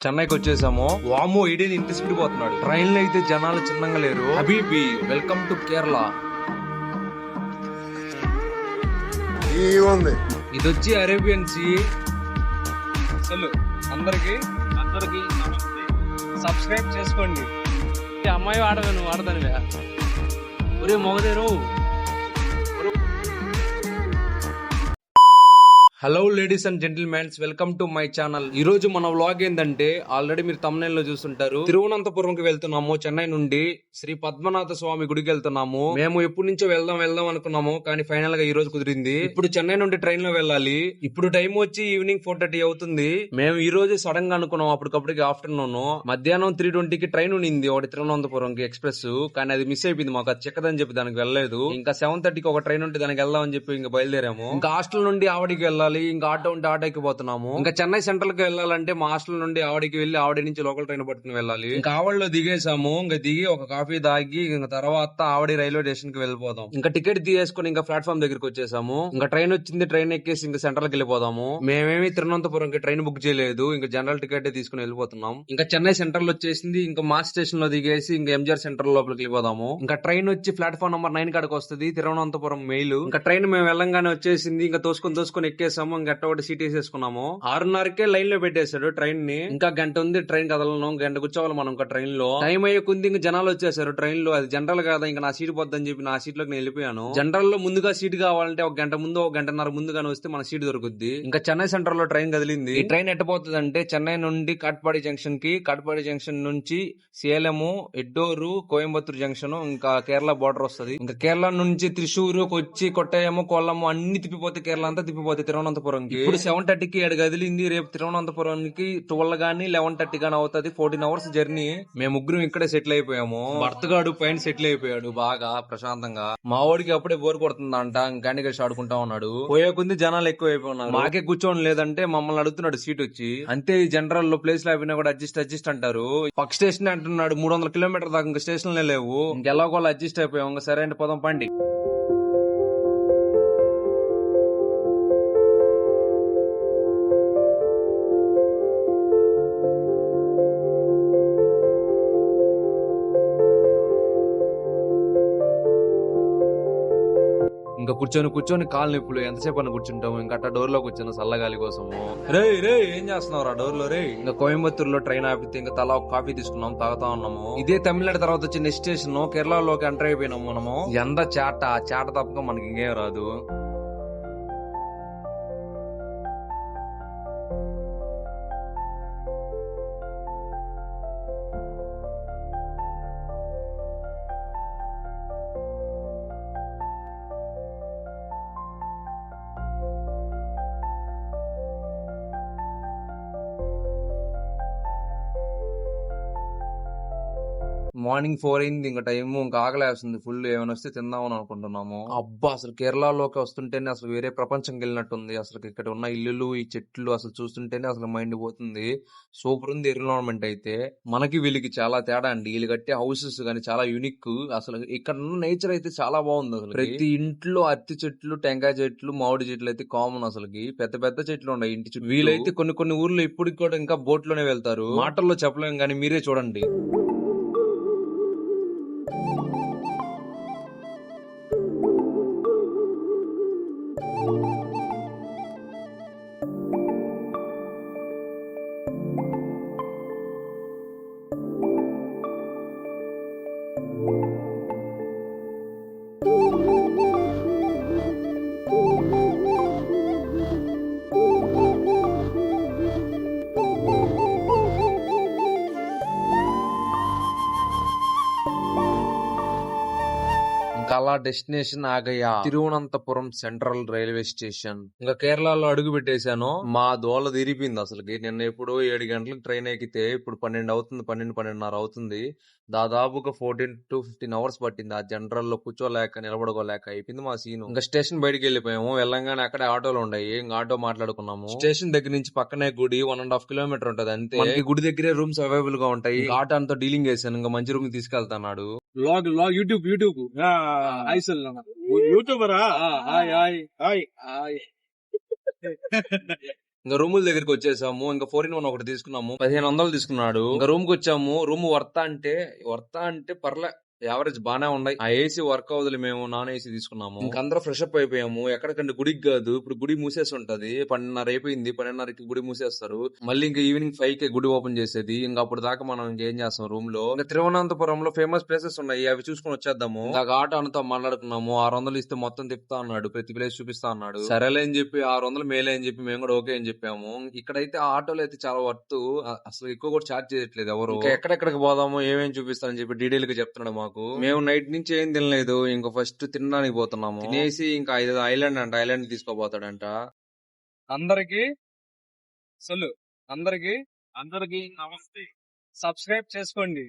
చెన్నైకి వచ్చేసాము. వామో ఈడేని ఇంటి స్పీడ్ పోతున్నాడు. ట్రైన్ లో అయితే జనాలు చిన్నగా లేరు. Habibi welcome to Kerala. ఇది వచ్చి అరేబియన్ సీ. అసలు అందరికి సబ్స్క్రైబ్ చేసుకోండి. అమ్మాయి వాడదాను ఒరే మొగదేరు. Hello ladies and gentlemens, welcome to my channel. ఈ రోజు మన వ్లాగ్ ఏంటంటే, ఆల్రెడీ మీరు thumbnail లో చూస్తుంటారు, తిరువనంతపురంకి వెళ్తున్నాము. చెన్నై నుండి శ్రీ పద్మనాథ స్వామి గుడికి వెళ్తున్నాము. మేము ఎప్పటి నుంచో వెళ్దాం అనుకున్నాము, కానీ ఫైనల్ గా ఈ రోజు కుదిరింది. ఇప్పుడు చెన్నై నుండి ట్రైన్ లో వెళ్ళాలి. ఇప్పుడు టైం వచ్చి ఈవినింగ్ 4:30 అవుతుంది. మేము ఈ రోజు సడన్ గా అనుకున్నాం, అప్పటికప్పటికి ఆఫ్టర్నూన్ మధ్యాహ్నం 3:20కి ట్రైన్ ఉంది ఒకటి తిరువనంతపురంకి ఎక్స్ప్రెస్. కానీ అది మిస్ అయిపోయింది, మాకు అది చిక్కదని చెప్పి దానికి వెళ్ళలేదు. ఇంకా 7:30కి ఒక ట్రైన్ ఉంటే దానికి వెళ్దామని చెప్పి ఇంకా బయలుదేరాము. ఇంకా హాస్టల్ నుండి ఆవిడికి వెళ్ళాలి. ఇంకా ఆటో ఉంటే ఆటోకి పోతున్నాము. ఇంకా చెన్నై సెంట్రల్ కి వెళ్ళాలంటే మా హాస్టల్ నుండి ఆవిడికి వెళ్లి ఆవిడ నుంచి లోకల్ ట్రైన్ పట్టుకుని వెళ్ళాలి. ఇంకా ఆవిడలో దిగేసాము. ఇంకా దిగి ఒక కాఫీ తాగి ఇంకా తర్వాత ఆవిడ రైల్వే స్టేషన్ కి వెళ్ళిపోదాం. ఇంకా టికెట్ తీసుకుని ఇంకా ప్లాట్ఫామ్ దగ్గరికి వచ్చేసాము. ఇంకా ట్రైన్ వచ్చింది, ట్రైన్ ఎక్కేసి ఇంకా సెంట్రల్ కి వెళ్ళిపోదాము. మేమేమి తిరువనంతపురం కి ట్రైన్ బుక్ చేయలేదు, ఇంకా జనరల్ టికెట్ తీసుకుని వెళ్ళిపోతున్నాం. ఇంకా చెన్నై సెంట్రల్ వచ్చేసింది. ఇంకా మా స్టేషన్ లో దిగేసి ఇంకా ఎంజిఆర్ సెంటర్ లోపలికి వెళ్ళిపోదాము. ఇంకా ట్రైన్ వచ్చి ప్లాట్ఫామ్ నెంబర్ 9 కాడికి వస్తుంది, తిరువనంతపురం మెయిల్. ఇంకా ట్రైన్ మేము వెళ్ళంగానే వచ్చేసింది. ఇంకా తోసుకొని ఎక్కేసాము. ఇంకా ఒకటి సీట్ వేసేసుకున్నాము. 6:30కే లైన్ లో పెట్టేశాడు ట్రైన్ ని. ఇంకా గంట ఉంది ట్రైన్ కదలను, గంట కూర్చోవాలి మనం ఇంకా ట్రైన్ లో. టైం అయ్యే కొంది ఇంకా జనాలు వచ్చేసారు ట్రైన్ లో. అది జనరల్ కాదా, ఇంకా నా సీట్ పోద్దని చెప్పి నా సీట్ లోకి నేను వెళ్ళిపోయాను. జనరల్ లో ముందుగా సీట్ కావాలంటే ఒక గంట ముందు, ఒక గంటన్నర ముందుగానే వస్తే మన సీట్ దొరుకుద్ది. ఇంకా చెన్నై సెంటర్ లో ట్రైన్ కదిలింది. ఈ ట్రైన్ ఎట్టపోతుంది అంటే, చెన్నై నుండి కాట్పాడి జంక్షన్ కి, కాట్పాడి జంక్షన్ నుంచి సేలము, ఎడ్డోరు, కోయంబత్తూరు జంక్షన్, ఇంకా కేరళ బోర్డర్ వస్తుంది. ఇంకా కేరళ నుంచి త్రిశూరు, కొచ్చి, కొట్టాయము, కొల్లము అన్ని తిప్పిపోతే కేరళ అంతా తిప్పిపోతే తిరువనంతపురం. ఇప్పుడు 7:30కి ఏడు కదిలింది. రేపు తిరువనంతపురానికి 12 గానీ 11:30 గానీ అవుతుంది. 14 hours జర్నీ. మేము ముగ్గురం ఇక్కడే సెటిల్ అయిపోయాము. భర్తగాడు పైన సెటిల్ అయిపోయాడు బాగా ప్రశాంతంగా. మా వాడికి అప్పుడే బోర్ కొడుతుందంట, క్యాండీ క్రష్ ఆడుకుంటా ఉన్నాడు. పోయే కొంది జనాలు ఎక్కువ అయిపోయినారు. మాకే కూర్చోని లేదంటే మమ్మల్ని అడుగుతున్నాడు సీట్ వచ్చి. అంతే, ఈ జనరల్ లో ప్లేస్ లేకపోయినా కూడా అడ్జస్ట్ అంటారు. పక్క స్టేషన్ అంటున్నాడు, 300 కిలోమీటర్ దాకా ఇంకా స్టేషన్లే లేవు. ఇంకెలాగో అడ్జస్ట్ అయిపోయాం. ఇంకా సరే అంటే పోదాం పండి. ఇంకా కూర్చొని కాలు నొప్పులు, ఎంతసేపు అని కూర్చుంటాము. ఇంకా అట్లా డోర్ లో కూర్చొని చల్లగాలి కోసము. రే ఏం చేస్తున్నావు డోర్ లో రే. ఇంకా కోయంబత్తూరులో ట్రైన్ ఆపితే ఇంకా తలా ఒక కాఫీ తీసుకున్నాం, తాగుతా ఉన్నాము. ఇదే తమిళనాడు తర్వాత వచ్చి నెక్స్ట్ స్టేషన్ కేరళలోకి ఎంటర్ అయిపోయినాము మనము. ఎంత చాట తప్పక మనకి ఇంకేం రాదు. మార్నింగ్ 4 అయింది. ఇంకా టైము ఇంకా ఆకలేస్తుంది ఫుల్. ఏమైనా వస్తే తిందామని అనుకుంటున్నాము. అబ్బా, అసలు కేరళలోకి వస్తుంటేనే అసలు వేరే ప్రపంచంకి వెళ్ళినట్టుంది. అసలు ఇక్కడ ఉన్న ఇల్లులు, ఈ చెట్లు అసలు చూస్తుంటేనే అసలు మైండ్ పోతుంది. సూపర్ ఉంది ఎన్విరాన్మెంట్ అయితే. మనకి వీళ్ళకి చాలా తేడా అండి. వీళ్ళు కట్టే హౌసెస్ గానీ చాలా యూనిక్. అసలు ఇక్కడ ఉన్న నేచర్ అయితే చాలా బాగుంది. అసలు ప్రతి ఇంట్లో అరటి చెట్లు, టెంకాయ చెట్లు, మామిడి చెట్లు అయితే కామన్. అసలుకి పెద్ద చెట్లు ఉన్నాయి ఇంటి చుట్టూ. వీళ్ళైతే కొన్ని ఊర్లో ఇప్పటికి కూడా ఇంకా బోట్ లోనే వెళ్తారు. మాటల్లో చెప్పలేం గానీ మీరే చూడండి. అలా డెస్టినేషన్ ఆగయ్యా, తిరువనంతపురం సెంట్రల్ రైల్వే స్టేషన్. ఇంకా కేరళలో అడుగు పెట్టేశాను. మా దోల తిరిపింది అసలుకి. నిన్న ఎప్పుడు 7 గంటలకు ట్రైన్ ఎక్కితే ఇప్పుడు 12 అవుతుంది, 12:30 అవుతుంది. దాదాపుగా 14 to 15 hours పట్టింది. ఆ జనరల్ లో కూర్చోలేక నిలబడుకోలేక అయిపోయింది మా సీను. ఇంకా స్టేషన్ బయటకు వెళ్ళిపోయాము. వెళ్ళంగానే అక్కడే ఆటోలు ఉన్నాయి. ఇంకా ఆటో మాట్లాడుకున్నాము. స్టేషన్ దగ్గర నుంచి పక్కనే గుడి 1.5 kilometer ఉంటది అంతే. మనకి గుడి దగ్గరే రూమ్స్ అవైలబుల్ గా ఉంటాయి. ఆటో అంతా డీలింగ్ చేశాను. ఇంకా మంచి రూమ్ తీసుకెళ్తాడు. व्लॉग यूट्यूब हाय चल यूट्यूबर हाय हाय हाय हाय ఇంకా రూముల దగ్గరికి వచ్చేసాము. ఇంకా 4-in-1 ఒకటి తీసుకున్నాము. 1500 తీసుకున్నాడు. ఇంకా రూమ్ కి వచ్చాము. రూమ్ వర్తా అంటే పర్లే, యావరేజ్ బానే ఉన్నాయి. ఆ ఏసీ వర్క్ అవుతుంది, మేము నాన్ ఏసీ తీసుకున్నాము. ఇంకా అందరూ ఫ్రెష్ అప్ అయిపోయాము. ఎక్కడికంటే గుడికి కాదు, ఇప్పుడు గుడి మూసేసి ఉంటది. 12:30 అయిపోయింది. 12:30కి గుడి మూసేస్తారు. మళ్ళీ ఇంకా ఈవినింగ్ 5కి గుడి ఓపెన్ చేసేది. ఇంకా అప్పుడు దాకా మనం ఇంకేం చేస్తాం రూమ్ లో. ఇంకా తిరువనంతపురంలో ఫేమస్ ప్లేసెస్ ఉన్నాయి, అవి చూసుకుని వచ్చేద్దాము. నాకు ఆటో అంతా మాట్లాడుకున్నాము. 600 ఇస్తే మొత్తం తిప్పుతా అన్నాడు, ప్రతి ప్లేస్ చూపిస్తా అన్నాడు. సరేలే అని చెప్పి 600 మేలే అని చెప్పి మేము కూడా ఓకే అని చెప్పాము. ఇక్కడైతే ఆటోలు అయితే చాలా వర్త్, అసలు ఎక్కువ కూడా ఛార్జ్ చేయట్లేదు ఎవరు. ఇంకా ఎక్కడెక్కడికి పోదాము, ఏమేమి చూపిస్తానని చెప్పి డీటెయిల్ గా చెప్తున్నాడు మాకు. మేము నైట్ నుంచి ఏం తినలేదు. ఇంకా ఫస్ట్ తినడానికి పోతున్నాము. తినేసి ఇంకా ఐలాండ్ తీసుకోపోతాడంట. అందరికి అందరికి నమస్తే. సబ్స్క్రైబ్ చేసుకోండి.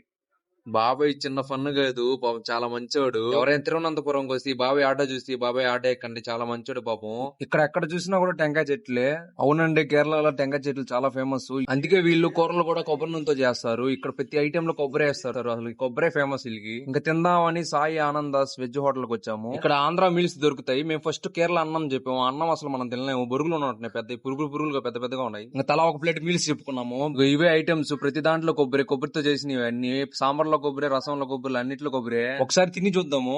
బాబాయ్ చిన్న ఫన్ కాదు పాపం, చాలా మంచోడు. ఎవరైనా తిరువనంతపురంకి వస్తే బాబాయ్ ఆటో చూసి బాబాయ్ ఆటో ఎక్కండి, చాలా మంచోడు పాపం. ఇక్కడ ఎక్కడ చూసినా కూడా టెంకాయ చెట్లే. అవునండి, కేరళలో టెంకాయ చెట్లు చాలా ఫేమస్. అందుకే వీళ్ళు కూరలు కూడా కొబ్బరి నూనెతో చేస్తారు. ఇక్కడ ప్రతి ఐటెం లో కొబ్బరి వేస్తారు. అసలు కొబ్బరే ఫేమస్ వీళ్ళకి. ఇంకా తిందామని సాయి ఆనందాస్ వెజ్ హోటల్ కి వచ్చాము. ఇక్కడ ఆంధ్ర మీల్స్ దొరుకుతాయి. మేము ఫస్ట్ కేరళ అన్నం చెప్పాము. అన్నం అసలు మనం తినలేము, బొరుగులు ఉంటున్నాయి, పెద్ద పురుగులుగా పెద్ద పెద్దగా ఉన్నాయి. ఇంకా తలా ఒక ప్లేట్ మీల్స్ చెప్పుకున్నాము. ఇవే ఐటమ్స్, ప్రతి దాంట్లో కొబ్బరితో చేసినవి అన్ని. సాంబార్ కొబ్బరి, రసంలో కొబ్బరి, అన్నిట్లో కొబ్బరి. ఒకసారి తిని చూద్దాము,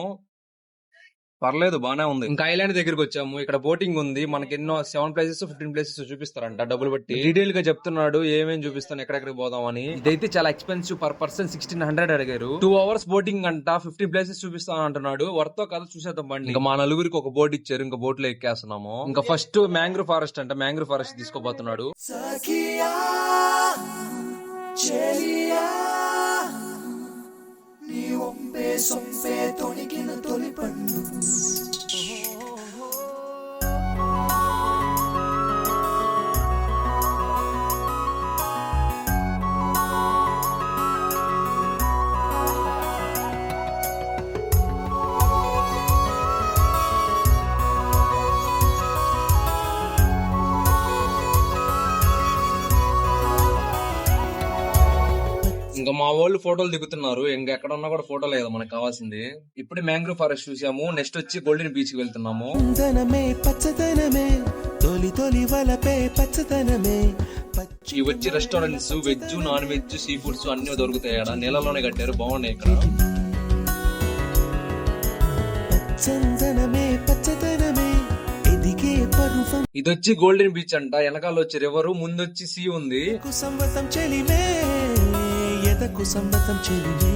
పర్లేదు బానే ఉంది. ఇంకా ఐలాండ్ దగ్గరికి వచ్చాము. ఇక్కడ బోటింగ్ ఉంది. మనకి ఎన్నో 7 ప్లేసెస్ 15 ప్లేసెస్ చూపిస్తారంట డబ్బులు బట్టి. డీటెయిల్ గా చెప్తున్నాడు ఏమేమి చూపిస్తాను, ఎక్కడెక్కడికి పోదాం అని. ఇదైతే చాలా ఎక్స్పెన్సివ్, పర్ పర్సన్ 1600 అడిగారు. 2 hours బోటింగ్ అంట, 15 ప్లేసెస్ చూపిస్తాను అంటున్నాడు. వర్తో కదా చూసేద్దాం బండి. ఇంకా మా నలుగురికి ఒక బోట్ ఇచ్చారు, ఇంకా బోట్ లో ఎక్కేస్తున్నాము. ఇంకా ఫస్ట్ మ్యాంగ్రూవ్ ఫారెస్ట్ అంట, మ్యాంగ్రూవ్ ఫారెస్ట్ తీసుకోబోతున్నాడు. సొంపే తొణికిన తొలి పండు ఇంకా మా వాళ్ళు ఫోటోలు దిగుతున్నారు. ఇంకా ఎక్కడ ఉన్నా కూడా ఫోటో లేదు మనకు కావాల్సింది. ఇప్పుడే మ్యాంగ్రూవ్ ఫారెస్ట్ చూసాము. నెక్స్ట్ వచ్చి గోల్డెన్ బీచ్ కి వెళ్తున్నాము. పచ్చదనమే తొలి తొలి వలపే పచ్చదనమే. ఇవి వచ్చి restaurants, veg non veg sea foods అన్ని దొరుకుతాయి. ఆడ నీళ్ళలోనే కట్టారు, బాగున్నాయి ఇక్కడ. పచ్చదనమే ఎదిగే పర్వం. ఇది వచ్చి గోల్డెన్ బీచ్ అంట. వెనకాల వచ్చి రివర్, ముందు వచ్చి సీ ఉంది. సంవతం చెలివే ఎదకు సంవతం చెలివే.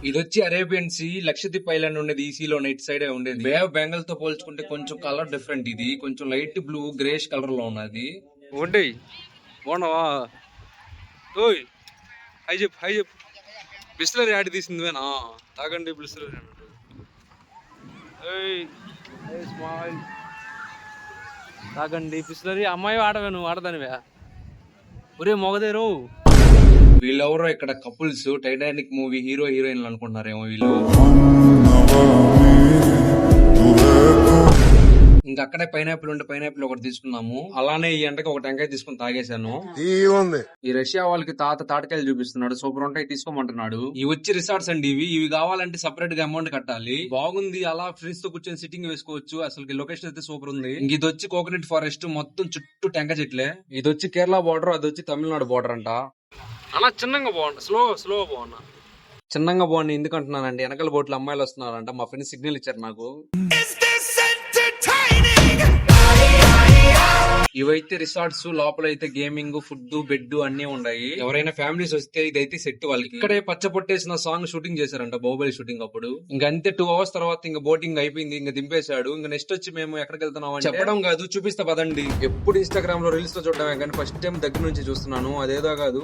ఇది వచ్చి అరేబియన్ సీ. లక్షద్వీప్ ఐలాండ్ ఉండేది ఈ సీలో, నైట్ సైడ్ ఉండేది. బే ఆఫ్ బెంగాల్ తో పోల్చుకుంటే కొంచెం కలర్ డిఫరెంట్. ఇది కొంచెం లైట్ బ్లూ గ్రేష్ కలర్ లో ఉన్నది. ఉండి బాగున్నావా? ఓయ్ హై చెప్పు. బిస్లరీ యాడ్ తీసింది వేనా? తాగండి బిస్లరీ. తాగండి బిస్లరీ. అమ్మాయి ఆడవే, నువ్వు ఆడదానివే. ఒరే మొగదేరు. వీళ్ళెవరో ఇక్కడ కపుల్స్, టైటానిక్ మూవీ హీరో హీరోయిన్లు అనుకుంటున్నారేమో వీళ్ళు. ఇంకా అక్కడే పైనాపిల్ ఉంటే పైనాపిల్ ఒకటి తీసుకున్నాము. అలానే ఈ ఎండకి ఒక టెంకాయ తీసుకుని తాగేశాను. ఈ రష్యా వాళ్ళకి తాటకాయలు చూపిస్తున్నాడు, సూపర్ ఉంటాయి తీసుకోమంటున్నాడు. ఇవి వచ్చి రిసార్ట్స్ అండి. ఇవి కావాలంటే సపరేట్ గా అమౌంట్ కట్టాలి. బాగుంది, అలా ఫ్రెండ్స్ తో కూర్చొని సిట్టింగ్ వేసుకోవచ్చు. అసలు లొకేషన్ అయితే సూపర్ ఉంది. ఇంక ఇది వచ్చి కోకోనట్ ఫారెస్ట్, మొత్తం చుట్టూ టెంకాయ చెట్లే. ఇది వచ్చి కేరళ బార్డర్, అది వచ్చి తమిళనాడు బార్డర్ అంట. అలా చిన్నగా బాగుంది, స్లో బాగున్నా. చిన్నగా బాగుంది ఎందుకంటున్నానండి, వెనకాల బోట్లు అమ్మాయిలు వస్తున్నారంట. మా ఫ్రెండ్స్ సిగ్నల్ ఇచ్చారు నాకు. ఇవైతే రిసార్ట్స్, లోపల అయితే గేమింగ్, ఫుడ్, బెడ్ అన్ని ఉన్నాయి. ఎవరైనా ఫ్యామిలీస్ వస్తే ఇదైతే సెట్ వాళ్ళకి. ఇక్కడే పచ్చ పొట్టేసిన సాంగ్ షూటింగ్ చేశారంట, బాహుబలి షూటింగ్ అప్పుడు. ఇంకా అంతే 2 hours తర్వాత ఇంకా బోటింగ్ అయిపోయింది, ఇంకా దింపేశాడు. ఇంకా నెక్స్ట్ వచ్చి మేము ఎక్కడికి వెళ్తున్నాం అంటే, చెప్పడం కాదు చూపిస్తా పదండి. ఎప్పుడు ఇన్స్టాగ్రామ్ లో రీల్స్ లో చూడటమే కానీ ఫస్ట్ టైం దగ్గర నుంచి చూస్తున్నాను. అదేదో కాదు.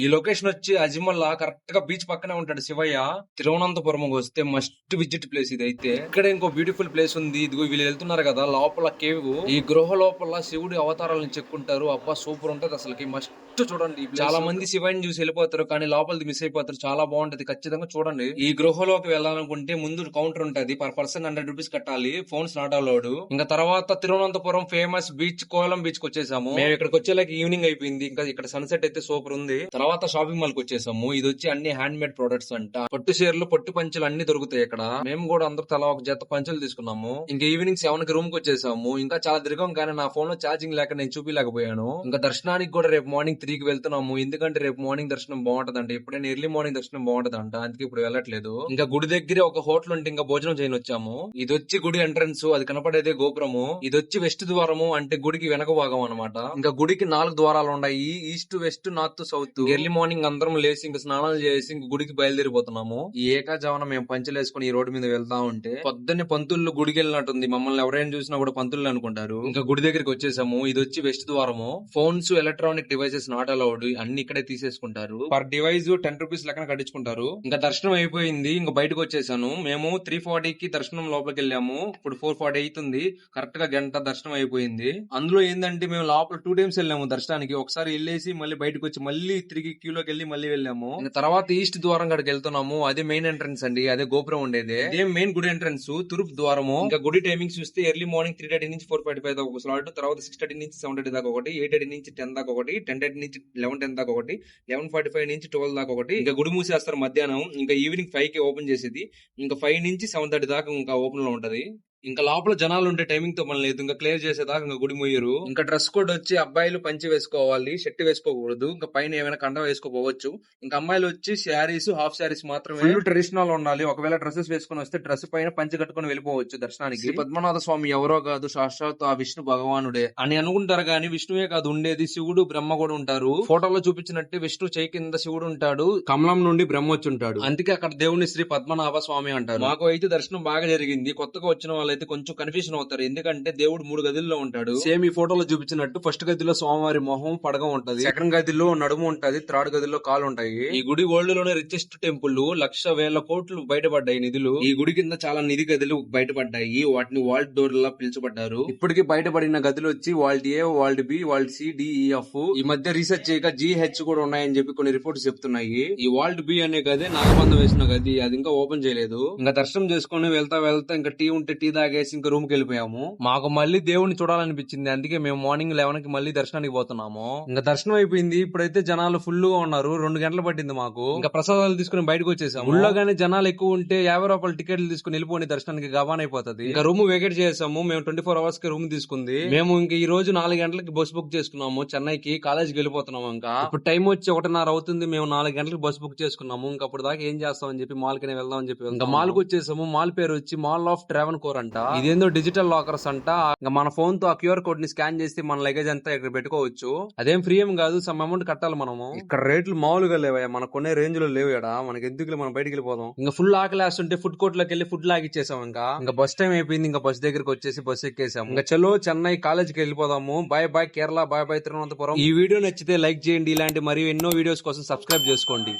ఈ లొకేషన్ వచ్చి అజిమల్ కరెక్ట్ గా బీచ్ పక్కనే ఉంటాడు శివయ్య. తిరువనంతపురం వస్తే మస్ట్ విజిట్ ప్లేస్ ఇది అయితే. ఇక్కడ ఇంకో బ్యూటిఫుల్ ప్లేస్ ఉంది. ఇదిగో వీళ్ళు వెళ్తున్నారు కదా లోపల కేవ్. ఈ గృహ లోపల శివుడి అవతారాలను చెక్కుంటారు. అబ్బా సూపర్ ఉంటది అసలుకి. మస్ట్ చూడండి. చాలా మంది శివయ్యని చూసి వెళ్ళిపోతారు కానీ లోపలిది మిస్ అయిపోతారు. చాలా బాగుంటది, ఖచ్చితంగా చూడండి. ఈ గృహలోకి వెళ్ళాలనుకుంటే ముందు కౌంటర్ ఉంటది. పర్ పర్సన్ 100 రూపీస్ కట్టాలి. Phones not allowed. ఇంకా తర్వాత Thiruvananthapuram famous beach Kollam beach కి వచ్చేసాము. మేము ఇక్కడికి వచ్చేలాకి ఈవినింగ్ అయిపోయింది. ఇంకా ఇక్కడ సన్సెట్ అయితే సూపర్ ఉంది. తర్వాత షాపింగ్ మాల్ కి వచ్చేసాము. ఇది వచ్చి అన్ని హ్యాండ్ మేడ్ ప్రొడక్ట్స్ అంట. పట్టు చీరలు పట్టు పంచులు అన్ని దొరుకుతాయి ఇక్కడ. మేము కూడా అందరూ తలా ఒక జత పంచులు తీసుకున్నాము. ఇంకా ఈవినింగ్ 7 కి రూమ్ కి వచ్చేసాము. ఇంకా చాలా తిరిగాం కానీ నా ఫోన్ లో ఛార్జింగ్ లేక నేను చూపించలేకపోయాను. ఇంకా దర్శనానికి కూడా రేపు మార్నింగ్ 3 కి వెళ్తున్నాము. ఎందుకంటే రేపు మార్నింగ్ దర్శనం బాగుంటదంట. ఎప్పుడైనా ఎర్లీ మార్నింగ్ దర్శనం బాగుంటదంట. అందుకే ఇప్పుడు వెళ్ళట్లేదు. ఇంకా గుడి దగ్గర ఒక హోటల్ ఉంటే ఇంకా భోజనం చేయని వచ్చాము. ఇది వచ్చి గుడి ఎంట్రన్స్. అది కనపడేదే గోపురము. ఇది వచ్చి వెస్ట్ ద్వారము, అంటే గుడికి వెనక భాగం అనమాట. ఇంకా గుడికి 4 ద్వారాలు ఉన్నాయి. East, west, north, south. Early morning అందరం లేసి ఇంకా స్నానాలు చేసి ఇంక గుడికి బయలుదేరిపోతున్నాము. ఈ ఏకాజావన మేము పంచలేసుకుని ఈ రోడ్డు మీద వెళ్తా ఉంటే పొద్దున్నే పంతుళ్ళు గుడికి వెళ్ళినట్టుంది. మమ్మల్ని ఎవరైనా చూసినా కూడా పంతుళ్ళు అనుకుంటారు. ఇంకా గుడి దగ్గరికి వచ్చేసాము. ఇది వచ్చి వెస్ట్ ద్వారము. Phones, electronic devices not allowed. అన్ని ఇక్కడే తీసేసుకుంటారు. పర్ డివైస్ 10 రూపీస్ లెక్కన కట్టించుకుంటారు. ఇంకా దర్శనం అయిపోయింది. ఇంకా బయటకు వచ్చేసాను. మేము 3:40 కి దర్శనం లోపలికి వెళ్ళాము. ఇప్పుడు 4:40 అవుతుంది. కరెక్ట్ గా గంట దర్శనం అయిపోయింది. అందులో ఏంటంటే మేము లోపల 2 టైమ్స్ వెళ్ళాము దర్శనానికి. ఒకసారి వెళ్ళేసి మళ్ళీ బయటకు వచ్చి మళ్ళీ తిరిగి క్యూలోకి వెళ్ళి మళ్ళీ వెళ్ళాము. ఇంకా తర్వాత ఈస్ట్ ద్వారం కాడికి వెళ్తున్నాము. అదే మెయిన్ ఎంట్రన్స్ అండి. అదే గోపురం ఉండేది. అదే మెయిన్ గుడి ఎంట్రన్స్. తూర్పు ద్వారము. ఇంకా గుడి టైమింగ్స్ చూస్తే ఎర్లీ మార్నింగ్ 3:30 నుంచి 4:45 దాకా ఒక స్లాట్. తర్వాత 6:30 నుంచి 7:30 దాకా ఒకటి, 8:30 నుంచి 10 దాకా ఒకటి, 10:30 నుంచి 11:10 దాకా ఒకటి, 11:45 నుంచి 12 దాకా ఒకటి. ఇంకా గుడి మూసేస్తారు మధ్యాహ్నం. ఇంకా ఈవినింగ్ 5 కి ఓపెన్ చేసేది. ఇంకా 5 నుంచి 7:30 దాకా ఇంకా ఓపెన్ లో ఉంటది. ఇంకా లోపల జనాలు ఉండే టైమింగ్ తో పని లేదు. ఇంకా క్లియర్ చేసేదాకా ఇంకా గుడి మొయ్యరు. ఇంకా డ్రెస్ కోడ్ వచ్చి అబ్బాయిలు పంచి వేసుకోవాలి, షర్ట్ వేసుకోకూడదు. ఇంకా పైన ఏమైనా కండ వేసుకోపోవచ్చు. ఇంకా అమ్మాయిలు వచ్చి శారీస్, హాఫ్ శారీస్ మాత్రమే. ఫుల్ ట్రెడిషనల్ ఉండాలి. ఒకవేళ డ్రెస్సెస్ వేసుకుని వస్తే డ్రెస్ పైన పంచి కట్టుకుని వెళ్ళిపోవచ్చు దర్శనానికి. శ్రీ పద్మనాభ స్వామి ఎవరో కాదు, సాక్షాత్ ఆ విష్ణు భగవానుడే అని అనుకుంటారు కానీ విష్ణువే కాదు ఉండేది. శివుడు, బ్రహ్మ కూడా ఉంటారు. ఫోటోలో చూపించినట్టే విష్ణు చేయి కింద శివుడు ఉంటాడు. కమలం నుండి బ్రహ్మ వచ్చి ఉంటాడు. అందుకే అక్కడ దేవుని శ్రీ పద్మనాభ స్వామి అంటారు. మాకు అయితే దర్శనం బాగా జరిగింది. కొత్తగా వచ్చిన వాళ్ళైతే కొంచెం కన్ఫ్యూజన్ అవుతారు. ఎందుకంటే దేవుడు 3 గదుల్లో ఉంటాడు. సేమ్ ఈ ఫోటోలో చూపించినట్టు ఫస్ట్ గదిలో స్వామివారి మొహం పడగం ఉంటది. సెకండ్ గదిలో నడుము ఉంటది. థర్డ్ గదిలో కాలు ఉంటాయి. ఈ గుడి వరల్డ్ లోనే రిచెస్ట్ టెంపుల్. 1,00,000 కోట్లు బయటపడ్డాయి నిధులు. ఈ గుడి కింద చాలా నిధి గదులు బయటపడ్డాయి. వాటిని వాల్ట్ డోర్ లా పిలుచబడ్డారు. ఇప్పటికి బయటపడిన గదులు వచ్చి vault A, vault B, vault C, D, E, F. ఈ మధ్య రీసెర్చ్ చేయక GH కూడా ఉన్నాయని చెప్పి కొన్ని రిపోర్ట్స్ చెప్తున్నాయి. ఈ వాల్ట్ బి అనే గది నాగబంధం వేసిన గది. అది ఇంకా ఓపెన్ చేయలేదు. ఇంకా దర్శనం చేసుకుని వెళ్తా ఇంకా టీ ఉంటే టీ తాగేసి ఇంకా రూమ్ కి వెళ్ళిపోయాము. మాకు మళ్ళీ దేవుడిని చూడాలనిపించింది. అందుకే మేము మార్నింగ్ 11 కి మళ్ళీ దర్శనానికి పోతున్నాము. ఇంకా దర్శనం అయిపోయింది. ఇప్పుడైతే జనాలు ఫుల్ గా ఉన్నారు. 2 గంటలు పట్టింది మాకు. ఇంకా ప్రసాదాలు తీసుకుని బయటకు వచ్చేసాము. ఊళ్ళో గానీ జనాలు ఎక్కువ ఉంటే 50 రూపాయలు టికెట్లు తీసుకుని వెళ్ళిపోయి దర్శనానికి గబాన్ అయిపోతుంది. ఇంకా రూమ్ వేకేట్ చేసాము. మేము 24 అవర్స్ కి రూమ్ తీసుకుంది. మేము ఇంకా ఈ రోజు 4 గంటలకి బస్ బుక్ చేసుకున్నాము. చెన్నైకి కాలేజ్కి వెళ్ళిపోతున్నాము. ఇంకా ఇప్పుడు టైం వచ్చి 1:30 అవుతుంది. మేము 4 గంటలకు బస్ బుక్ చేసుకున్నాము. ఇంకా అప్పుడు దాకా ఏం చేస్తామని చెప్పి మాల్ కి వెళ్దాం అని చెప్పి ఇంకా మాల్ కి వచ్చేసాము. మాల్ పేరు వచ్చి మాల్ ఆఫ్ ట్రావెన్కోర్ అంట. ఇదేందో డిజిటల్ లాకర్స్ అంట. ఇంకా మన ఫోన్ తో ఆ QR కోడ్ ని స్కాన్ చేసి మన లగేజ్ అంతా ఇక్కడ పెట్టుకోవచ్చు. అదేం ఫ్రీ ఏం కాదు, సమ్ అమౌంట్ కట్టాలి మనము. ఇక్కడ రేట్లు మామూలుగా లేవా, మనకు కొనే రేంజ్ లో లేవు. ఇక్కడ మనకి ఎందుకు మనం బయటికి వెళ్ళిపోదాం. ఇంకా ఫుల్ ఆకలి వేస్తుంటే ఫుడ్ కోర్ట్ లోకి వెళ్ళి ఫుడ్ లాగిచ్చేసాం. ఇంకా బస్ టైం అయిపోయింది. ఇంకా బస్ దగ్గరికి వచ్చేసి బస్ ఎక్కేసాము. ఇంకా చలో చెన్నై కాలేజ్కి వెళ్ళిపోదాము. Bye bye Kerala, bye bye Thiruvananthapuram. ఈ వీడియో నచ్చితే లైక్ చేయండి. ఇలాంటి మరియు ఎన్నో వీడియోస్ కోసం సబ్స్క్రైబ్ చేసుకోండి.